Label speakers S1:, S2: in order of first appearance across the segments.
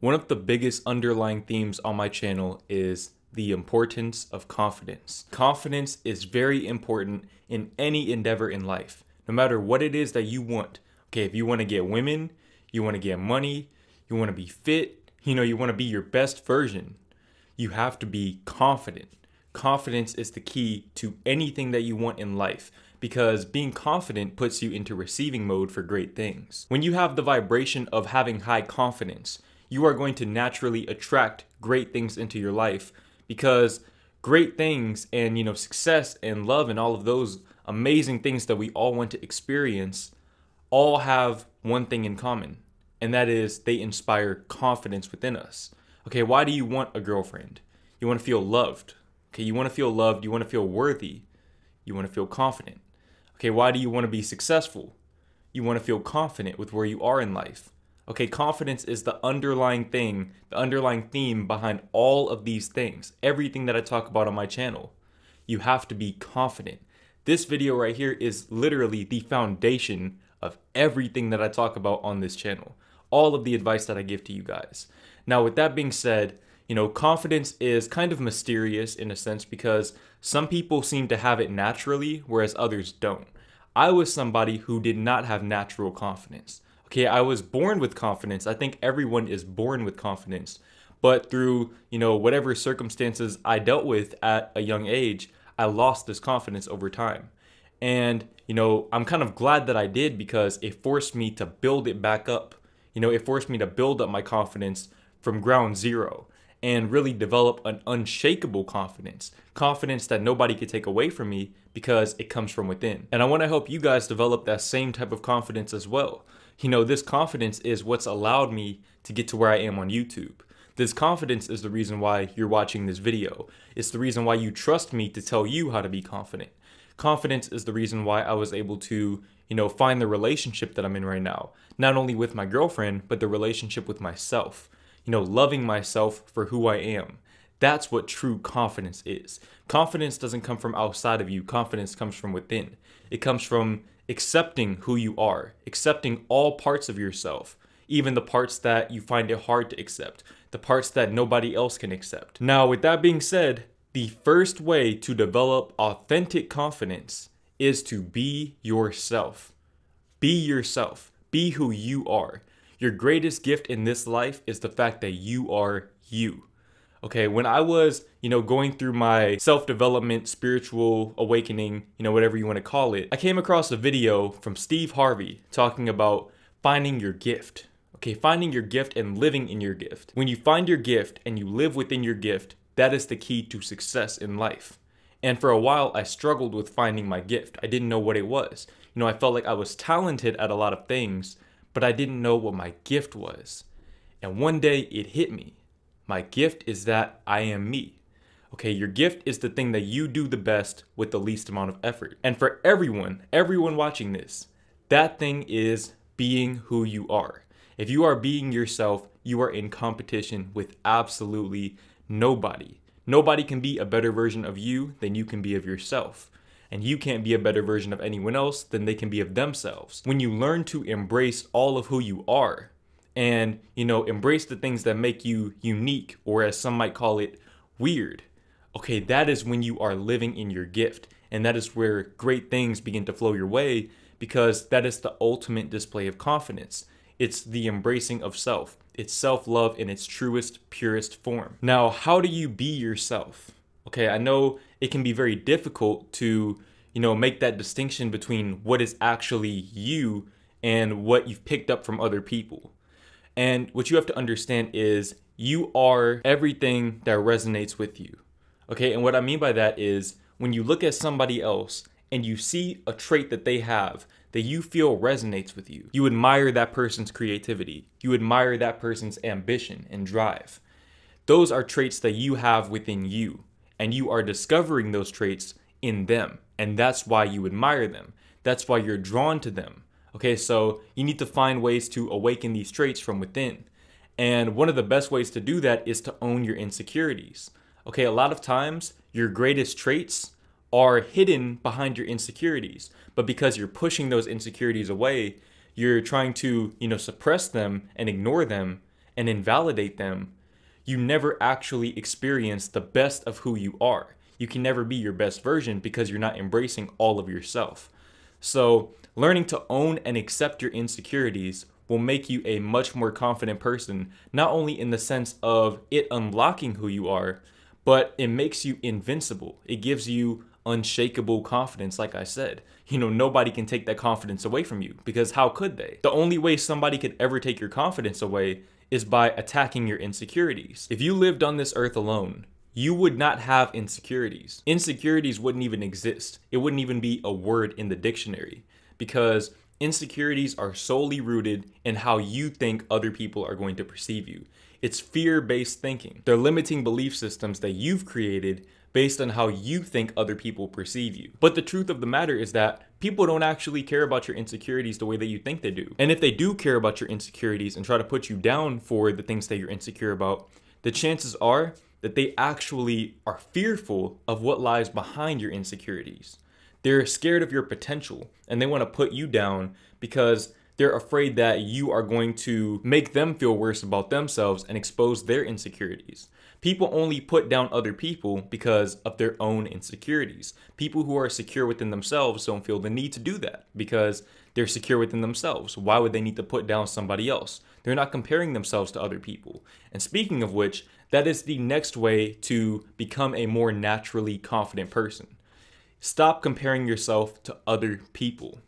S1: One of the biggest underlying themes on my channel is the importance of confidence. Confidence is very important in any endeavor in life, no matter what it is that you want. Okay, if you want to get women, you want to get money, you want to be fit, you want to be your best version, you have to be confident. Confidence is the key to anything that you want in life because being confident puts you into receiving mode for great things. When you have the vibration of having high confidence, you are going to naturally attract great things into your life because great things and success and love and all of those amazing things that we all want to experience all have one thing in common, and that is they inspire confidence within us. Okay, why do you want a girlfriend? You want to feel loved. Okay, you want to feel loved, you want to feel worthy, you want to feel confident. Okay, why do you want to be successful? You want to feel confident with where you are in life. Okay, confidence is the underlying thing, the underlying theme behind all of these things, everything that I talk about on my channel. You have to be confident. This video right here is literally the foundation of everything that I talk about on this channel, all of the advice that I give to you guys. Now, with that being said, confidence is kind of mysterious in a sense because some people seem to have it naturally, whereas others don't. I was somebody who did not have natural confidence. Okay, I was born with confidence. I think everyone is born with confidence. But through, whatever circumstances I dealt with at a young age, I lost this confidence over time. And, I'm kind of glad that I did because it forced me to build it back up. It forced me to build up my confidence from ground zero and really develop an unshakable confidence. Confidence that nobody could take away from me because it comes from within. And I want to help you guys develop that same type of confidence as well. This confidence is what's allowed me to get to where I am on YouTube. This confidence is the reason why you're watching this video. It's the reason why you trust me to tell you how to be confident. Confidence is the reason why I was able to, find the relationship that I'm in right now. Not only with my girlfriend, but the relationship with myself. Loving myself for who I am. That's what true confidence is. Confidence doesn't come from outside of you. Confidence comes from within. It comes from accepting who you are, accepting all parts of yourself, even the parts that you find it hard to accept, the parts that nobody else can accept. Now, with that being said, the first way to develop authentic confidence is to be yourself. Be yourself. Be who you are. Your greatest gift in this life is the fact that you are you. Okay, when I was, going through my self-development, spiritual awakening, whatever you want to call it, I came across a video from Steve Harvey talking about finding your gift. Okay, finding your gift and living in your gift. When you find your gift and you live within your gift, that is the key to success in life. And for a while, I struggled with finding my gift. I didn't know what it was. I felt like I was talented at a lot of things, but I didn't know what my gift was. And one day it hit me. My gift is that I am me. Okay, your gift is the thing that you do the best with the least amount of effort. And for everyone watching this, that thing is being who you are. If you are being yourself, you are in competition with absolutely nobody. Nobody can be a better version of you than you can be of yourself. And you can't be a better version of anyone else than they can be of themselves. When you learn to embrace all of who you are, and, embrace the things that make you unique, or as some might call it, weird. Okay, that is when you are living in your gift. And that is where great things begin to flow your way because that is the ultimate display of confidence. It's the embracing of self. It's self-love in its truest, purest form. Now, how do you be yourself? Okay, I know it can be very difficult to, make that distinction between what is actually you and what you've picked up from other people. And what you have to understand is you are everything that resonates with you. Okay, and what I mean by that is when you look at somebody else and you see a trait that they have that you feel resonates with you, you admire that person's creativity, you admire that person's ambition and drive. Those are traits that you have within you, and you are discovering those traits in them, and that's why you admire them. That's why you're drawn to them. Okay, so you need to find ways to awaken these traits from within. And one of the best ways to do that is to own your insecurities. Okay, a lot of times your greatest traits are hidden behind your insecurities. But because you're pushing those insecurities away, you're trying to, suppress them and ignore them. and invalidate them, you never actually experience the best of who you are. You can never be your best version because you're not embracing all of yourself. So learning to own and accept your insecurities will make you a much more confident person, not only in the sense of it unlocking who you are, but it makes you invincible. It gives you unshakable confidence, like I said. Nobody can take that confidence away from you, because how could they? The only way somebody could ever take your confidence away is by attacking your insecurities. If you lived on this earth alone, you would not have insecurities. Insecurities wouldn't even exist. It wouldn't even be a word in the dictionary, because insecurities are solely rooted in how you think other people are going to perceive you. It's fear-based thinking. They're limiting belief systems that you've created based on how you think other people perceive you. But the truth of the matter is that people don't actually care about your insecurities the way that you think they do. And if they do care about your insecurities and try to put you down for the things that you're insecure about, the chances are that they actually are fearful of what lies behind your insecurities. They're scared of your potential, and they want to put you down because they're afraid that you are going to make them feel worse about themselves and expose their insecurities. People only put down other people because of their own insecurities. People who are secure within themselves don't feel the need to do that because they're secure within themselves. Why would they need to put down somebody else? They're not comparing themselves to other people. And speaking of which, that is the next way to become a more naturally confident person. Stop comparing yourself to other people.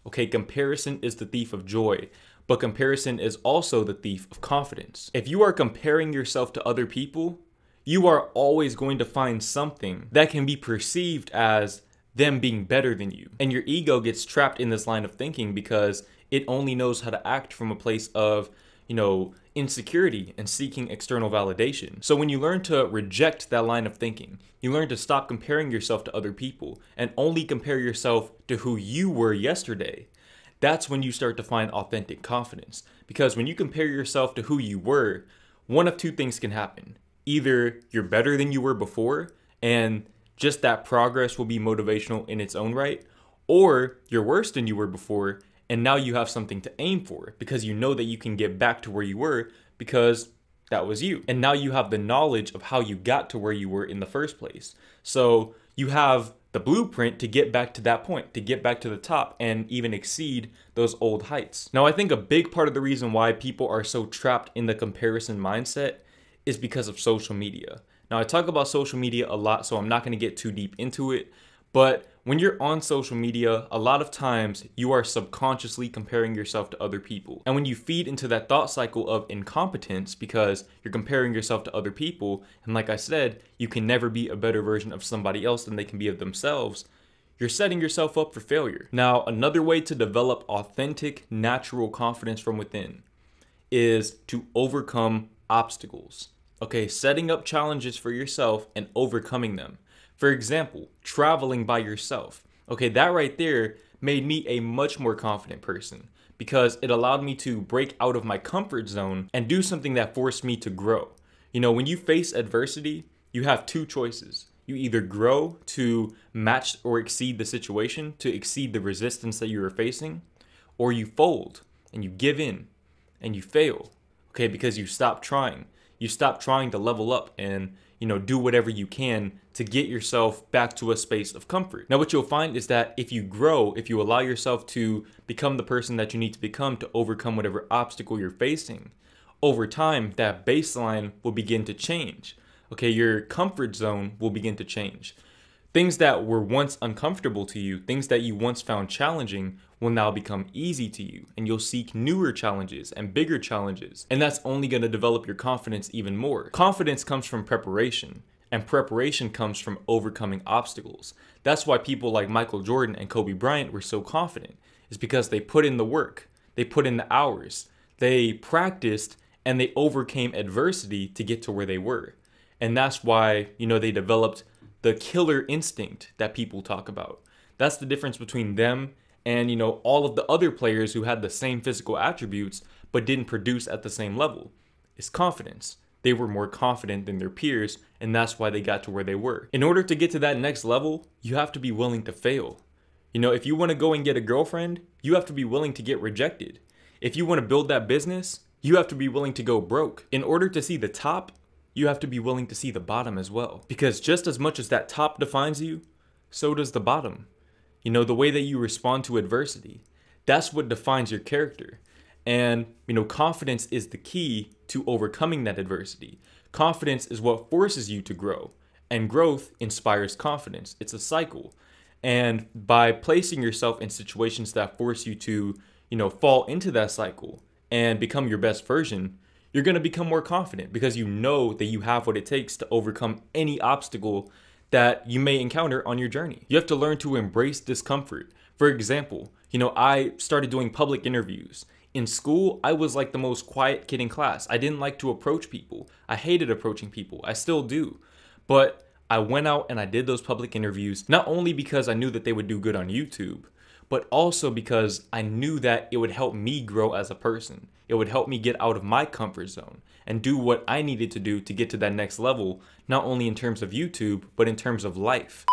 S1: Okay, comparison is the thief of joy, but comparison is also the thief of confidence. If you are comparing yourself to other people, you are always going to find something that can be perceived as them being better than you. And your ego gets trapped in this line of thinking because it only knows how to act from a place of, insecurity and seeking external validation. So when you learn to reject that line of thinking, you learn to stop comparing yourself to other people and only compare yourself to who you were yesterday. That's when you start to find authentic confidence. Because when you compare yourself to who you were, one of two things can happen. Either you're better than you were before, and just that progress will be motivational in its own right, or you're worse than you were before, and now you have something to aim for because you know that you can get back to where you were because that was you. And now you have the knowledge of how you got to where you were in the first place. So you have the blueprint to get back to that point, to get back to the top and even exceed those old heights. Now, I think a big part of the reason why people are so trapped in the comparison mindset is because of social media. Now, I talk about social media a lot, so I'm not going to get too deep into it. But when you're on social media, a lot of times you are subconsciously comparing yourself to other people. And when you feed into that thought cycle of incompetence because you're comparing yourself to other people, and like I said, you can never be a better version of somebody else than they can be of themselves, you're setting yourself up for failure. Now, another way to develop authentic, natural confidence from within is to overcome obstacles. Okay, setting up challenges for yourself and overcoming them. For example, traveling by yourself. Okay, that right there made me a much more confident person because it allowed me to break out of my comfort zone and do something that forced me to grow. When you face adversity, you have two choices. You either grow to match or exceed the situation, to exceed the resistance that you are facing, or you fold and you give in and you fail. Okay, because you stop trying. You stop trying to level up and do whatever you can to get yourself back to a space of comfort. Now, what you'll find is that if you grow, if you allow yourself to become the person that you need to become to overcome whatever obstacle you're facing, over time, that baseline will begin to change. Okay, your comfort zone will begin to change. Things that were once uncomfortable to you, things that you once found challenging, will now become easy to you, and you'll seek newer challenges and bigger challenges. And that's only going to develop your confidence even more. Confidence comes from preparation, and preparation comes from overcoming obstacles. That's why people like Michael Jordan and Kobe Bryant were so confident, is because they put in the work, they put in the hours, they practiced, and they overcame adversity to get to where they were. And that's why, they developed the killer instinct that people talk about. That's the difference between them and, all of the other players who had the same physical attributes but didn't produce at the same level. It's confidence. They were more confident than their peers, and that's why they got to where they were. In order to get to that next level, you have to be willing to fail. If you want to go and get a girlfriend, you have to be willing to get rejected. If you want to build that business, You have to be willing to go broke. In order to see the top, you have to be willing to see the bottom as well. Because just as much as that top defines you, so does the bottom. You know, the way that you respond to adversity, that's what defines your character. And, you know, confidence is the key to overcoming that adversity. Confidence is what forces you to grow, and growth inspires confidence. It's a cycle. And by placing yourself in situations that force you to, you know, fall into that cycle and become your best version, you're going to become more confident because you know that you have what it takes to overcome any obstacle that you may encounter on your journey. You have to learn to embrace discomfort. For example, you know, I started doing public interviews. In school, I was like the most quiet kid in class. I didn't like to approach people. I hated approaching people. I still do. But I went out and I did those public interviews, not only because I knew that they would do good on YouTube, but also because I knew that it would help me grow as a person. It would help me get out of my comfort zone and do what I needed to do to get to that next level, not only in terms of YouTube, but in terms of life.